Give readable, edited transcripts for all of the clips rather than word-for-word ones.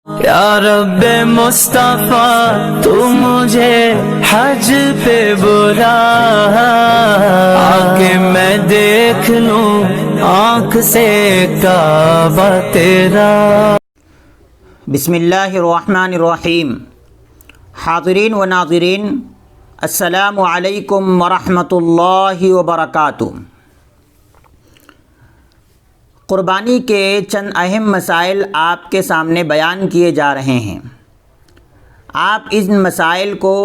یا رب مصطفیٰ تو مجھے حج پہ بلا، آکے میں دیکھ لوں آنکھ سے کعبہ تیرا۔ بسم اللہ الرحمن الرحیم۔ حاضرین و ناظرین، السلام علیکم ورحمۃ اللہ وبرکاتہ۔ قربانی کے چند اہم مسائل آپ کے سامنے بیان کیے جا رہے ہیں۔ آپ ان مسائل کو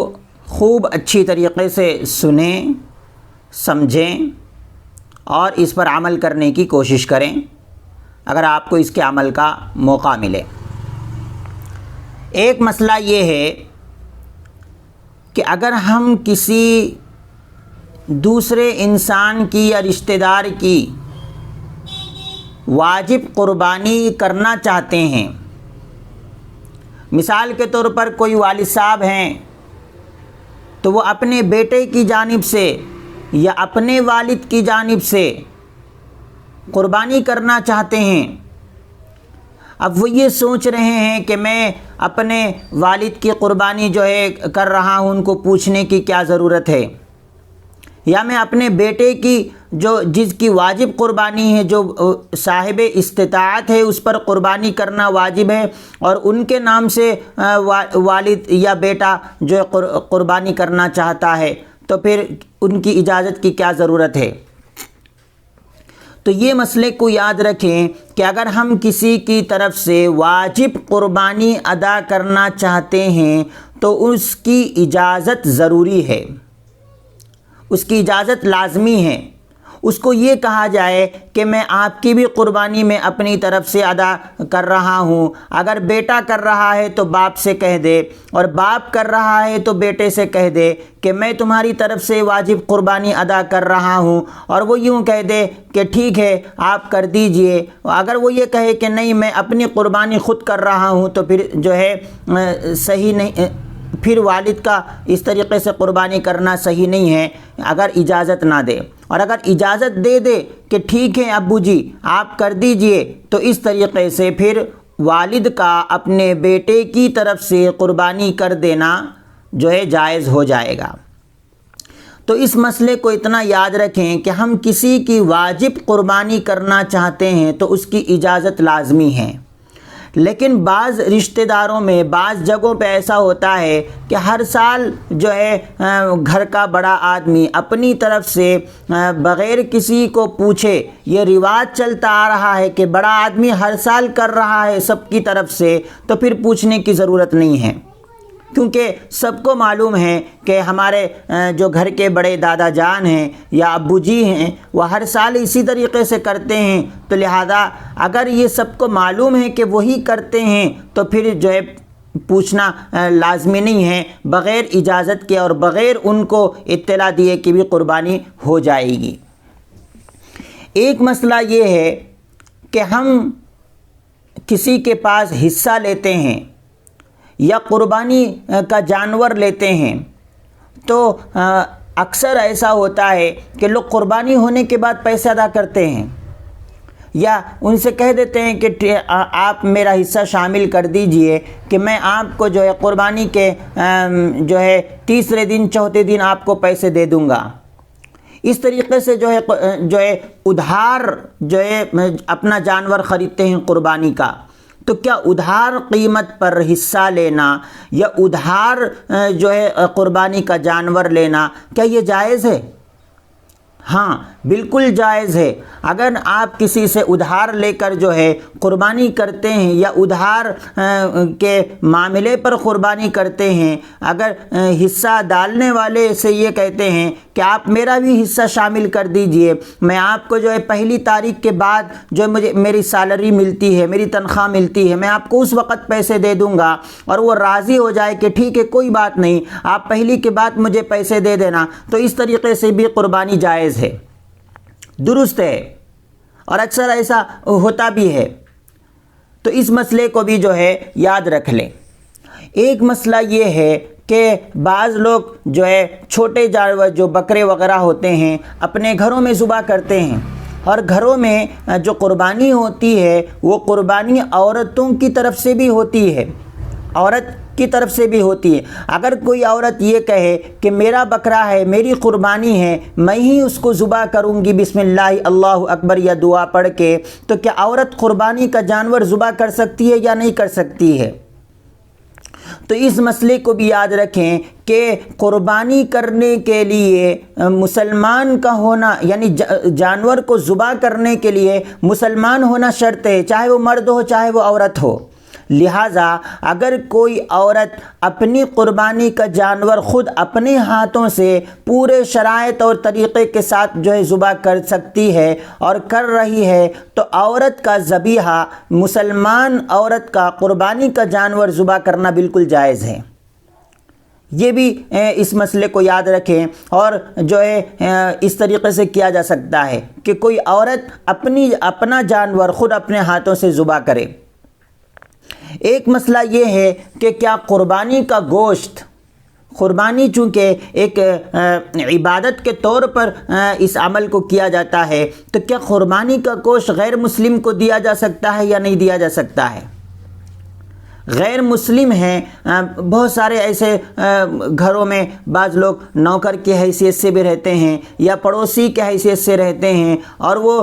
خوب اچھی طریقے سے سنیں، سمجھیں اور اس پر عمل کرنے کی کوشش کریں اگر آپ کو اس کے عمل کا موقع ملے۔ ایک مسئلہ یہ ہے کہ اگر ہم کسی دوسرے انسان کی یا رشتہ دار کی واجب قربانی کرنا چاہتے ہیں، مثال کے طور پر کوئی والد صاحب ہیں تو وہ اپنے بیٹے کی جانب سے یا اپنے والد کی جانب سے قربانی کرنا چاہتے ہیں۔ اب وہ یہ سوچ رہے ہیں کہ میں اپنے والد کی قربانی کر رہا ہوں، ان کو پوچھنے کی کیا ضرورت ہے، یا میں اپنے بیٹے کی جس کی واجب قربانی ہے، جو صاحب استطاعت ہے، اس پر قربانی کرنا واجب ہے، اور ان کے نام سے والد یا بیٹا قربانی کرنا چاہتا ہے، تو پھر ان کی اجازت کی کیا ضرورت ہے۔ تو یہ مسئلے کو یاد رکھیں کہ اگر ہم کسی کی طرف سے واجب قربانی ادا کرنا چاہتے ہیں تو اس کی اجازت ضروری ہے، اس کی اجازت لازمی ہے۔ اس کو یہ کہا جائے کہ میں آپ کی بھی قربانی میں اپنی طرف سے ادا کر رہا ہوں۔ اگر بیٹا کر رہا ہے تو باپ سے کہہ دے، اور باپ کر رہا ہے تو بیٹے سے کہہ دے کہ میں تمہاری طرف سے واجب قربانی ادا کر رہا ہوں، اور وہ یوں کہہ دے کہ ٹھیک ہے آپ کر دیجئے۔ اگر وہ یہ کہے کہ نہیں میں اپنی قربانی خود کر رہا ہوں تو پھر صحیح نہیں، پھر والد کا اس طریقے سے قربانی کرنا صحیح نہیں ہے اگر اجازت نہ دے۔ اور اگر اجازت دے دے کہ ٹھیک ہے ابو جی آپ کر دیجئے، تو اس طریقے سے پھر والد کا اپنے بیٹے کی طرف سے قربانی کر دینا جائز ہو جائے گا۔ تو اس مسئلے کو اتنا یاد رکھیں کہ ہم کسی کی واجب قربانی کرنا چاہتے ہیں تو اس کی اجازت لازمی ہے، لیکن بعض رشتہ داروں میں بعض جگہوں پہ ایسا ہوتا ہے کہ ہر سال گھر کا بڑا آدمی اپنی طرف سے بغیر کسی کو پوچھے، یہ رواج چلتا آ رہا ہے کہ بڑا آدمی ہر سال کر رہا ہے سب کی طرف سے، تو پھر پوچھنے کی ضرورت نہیں ہے، کیونکہ سب کو معلوم ہے کہ ہمارے جو گھر کے بڑے دادا جان ہیں یا ابو جی ہیں وہ ہر سال اسی طریقے سے کرتے ہیں۔ تو لہذا اگر یہ سب کو معلوم ہے کہ وہی کرتے ہیں تو پھر پوچھنا لازمی نہیں ہے، بغیر اجازت کے اور بغیر ان کو اطلاع دیے کہ بھی قربانی ہو جائے گی۔ ایک مسئلہ یہ ہے کہ ہم کسی کے پاس حصہ لیتے ہیں یا قربانی کا جانور لیتے ہیں، تو اکثر ایسا ہوتا ہے کہ لوگ قربانی ہونے کے بعد پیسے ادا کرتے ہیں، یا ان سے کہہ دیتے ہیں کہ آپ میرا حصہ شامل کر دیجئے کہ میں آپ کو قربانی کے تیسرے دن چوتھے دن آپ کو پیسے دے دوں گا۔ اس طریقے سے ادھار اپنا جانور خریدتے ہیں قربانی کا۔ تو کیا ادھار قیمت پر حصہ لینا یا ادھار قربانی کا جانور لینا، کیا یہ جائز ہے؟ ہاں بالکل جائز ہے۔ اگر آپ کسی سے ادھار لے کر قربانی کرتے ہیں یا ادھار کے معاملے پر قربانی کرتے ہیں، اگر حصہ ڈالنے والے سے یہ کہتے ہیں کہ آپ میرا بھی حصہ شامل کر دیجئے، میں آپ کو پہلی تاریخ کے بعد مجھے میری سیلری ملتی ہے، میری تنخواہ ملتی ہے، میں آپ کو اس وقت پیسے دے دوں گا، اور وہ راضی ہو جائے کہ ٹھیک ہے کوئی بات نہیں آپ پہلی کے بعد مجھے پیسے دے دینا، تو اس طریقے سے بھی قربانی جائز ہے، درست ہے، اور اکثر ایسا ہوتا بھی ہے۔ تو اس مسئلے کو بھی یاد رکھ لیں۔ ایک مسئلہ یہ ہے کہ بعض لوگ چھوٹے جانور بکرے وغیرہ ہوتے ہیں اپنے گھروں میں ذبح کرتے ہیں، اور گھروں میں جو قربانی ہوتی ہے وہ قربانی عورتوں کی طرف سے بھی ہوتی ہے، عورت کی طرف سے بھی ہوتی ہے۔ اگر کوئی عورت یہ کہے کہ میرا بکرا ہے، میری قربانی ہے، میں ہی اس کو ذبح کروں گی بسم اللہ اللہ اکبر یا دعا پڑھ کے، تو کیا عورت قربانی کا جانور ذبح کر سکتی ہے یا نہیں کر سکتی ہے؟ تو اس مسئلے کو بھی یاد رکھیں کہ قربانی کرنے کے لیے مسلمان کا ہونا، یعنی جانور کو ذبح کرنے کے لیے مسلمان ہونا شرط ہے، چاہے وہ مرد ہو چاہے وہ عورت ہو۔ لہٰذا اگر کوئی عورت اپنی قربانی کا جانور خود اپنے ہاتھوں سے پورے شرائط اور طریقے کے ساتھ جو ہے ذبح کر سکتی ہے اور کر رہی ہے، تو عورت کا ذبیحہ، مسلمان عورت کا قربانی کا جانور ذبح کرنا بالکل جائز ہے۔ یہ بھی اس مسئلے کو یاد رکھیں، اور جو ہے اس طریقے سے کیا جا سکتا ہے کہ کوئی عورت اپنا جانور خود اپنے ہاتھوں سے ذبح کرے۔ ایک مسئلہ یہ ہے کہ کیا قربانی کا گوشت، قربانی چونکہ ایک عبادت کے طور پر اس عمل کو کیا جاتا ہے، تو کیا قربانی کا گوشت غیر مسلم کو دیا جا سکتا ہے یا نہیں دیا جا سکتا ہے؟ غیر مسلم ہیں، بہت سارے ایسے گھروں میں بعض لوگ نوکر کی حیثیت سے بھی رہتے ہیں یا پڑوسی کی حیثیت سے رہتے ہیں، اور وہ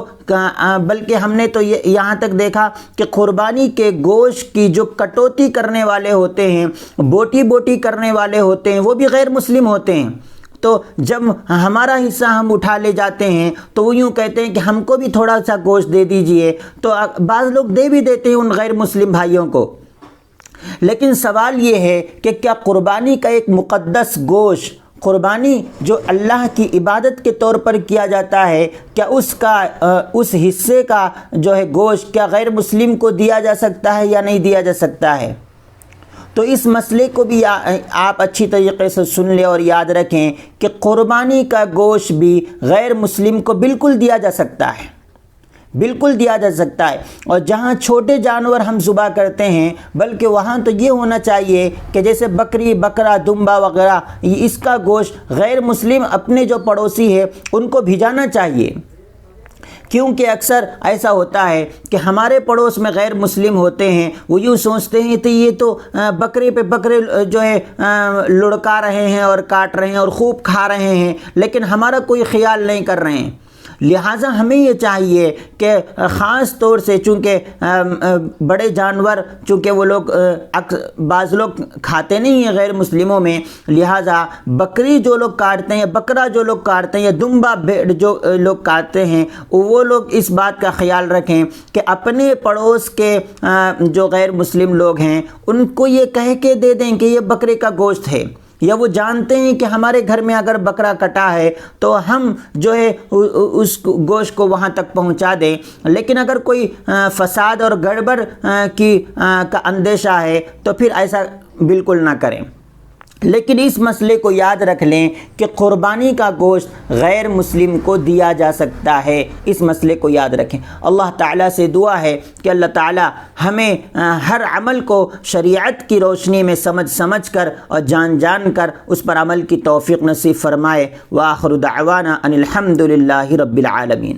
بلکہ ہم نے تو یہاں تک دیکھا کہ قربانی کے گوشت کی جو کٹوتی کرنے والے ہوتے ہیں، بوٹی بوٹی کرنے والے ہوتے ہیں، وہ بھی غیر مسلم ہوتے ہیں۔ تو جب ہمارا حصہ ہم اٹھا لے جاتے ہیں تو وہ یوں کہتے ہیں کہ ہم کو بھی تھوڑا سا گوشت دے دیجئے، تو بعض لوگ دے بھی دیتے ہیں ان غیر مسلم بھائیوں کو۔ لیکن سوال یہ ہے کہ کیا قربانی کا ایک مقدس گوشت، قربانی جو اللہ کی عبادت کے طور پر کیا جاتا ہے، کیا اس حصے کا جو ہے گوشت کیا غیر مسلم کو دیا جا سکتا ہے یا نہیں دیا جا سکتا ہے؟ تو اس مسئلے کو بھی آپ اچھی طریقے سے سن لیں اور یاد رکھیں کہ قربانی کا گوشت بھی غیر مسلم کو بالکل دیا جا سکتا ہے، بالکل دیا جا سکتا ہے۔ اور جہاں چھوٹے جانور ہم ذبح کرتے ہیں، بلکہ وہاں تو یہ ہونا چاہیے کہ جیسے بکری، بکرا، دمبا وغیرہ، اس کا گوشت غیر مسلم اپنے جو پڑوسی ہے ان کو بھیجانا چاہیے، کیونکہ اکثر ایسا ہوتا ہے کہ ہمارے پڑوس میں غیر مسلم ہوتے ہیں، وہ یوں سوچتے ہیں کہ یہ تو بکرے پہ بکرے جو ہے لڑکا رہے ہیں اور کاٹ رہے ہیں اور خوب کھا رہے ہیں، لیکن ہمارا کوئی خیال نہیں کر رہے ہیں۔ لہٰذا ہمیں یہ چاہیے کہ خاص طور سے چونکہ بڑے جانور چونکہ وہ لوگ بعض لوگ کھاتے نہیں ہیں غیر مسلموں میں، لہٰذا بکری جو لوگ کاٹتے ہیں، بکرا جو لوگ کاٹتے ہیں، یا دمبا بھیڑ جو لوگ کاٹتے ہیں، وہ لوگ اس بات کا خیال رکھیں کہ اپنے پڑوس کے جو غیر مسلم لوگ ہیں ان کو یہ کہہ کے دے دیں کہ یہ بکرے کا گوشت ہے، یا وہ جانتے ہیں کہ ہمارے گھر میں اگر بکرا کٹا ہے تو ہم جو ہے اس گوشت کو وہاں تک پہنچا دیں۔ لیکن اگر کوئی فساد اور گڑبڑ کا اندیشہ ہے تو پھر ایسا بالکل نہ کریں۔ لیکن اس مسئلے کو یاد رکھ لیں کہ قربانی کا گوشت غیر مسلم کو دیا جا سکتا ہے، اس مسئلے کو یاد رکھیں۔ اللہ تعالیٰ سے دعا ہے کہ اللہ تعالیٰ ہمیں ہر عمل کو شریعت کی روشنی میں سمجھ کر اور جان کر اس پر عمل کی توفیق نصیب فرمائے۔ وآخر دعوانا ان الحمد للہ رب العالمین۔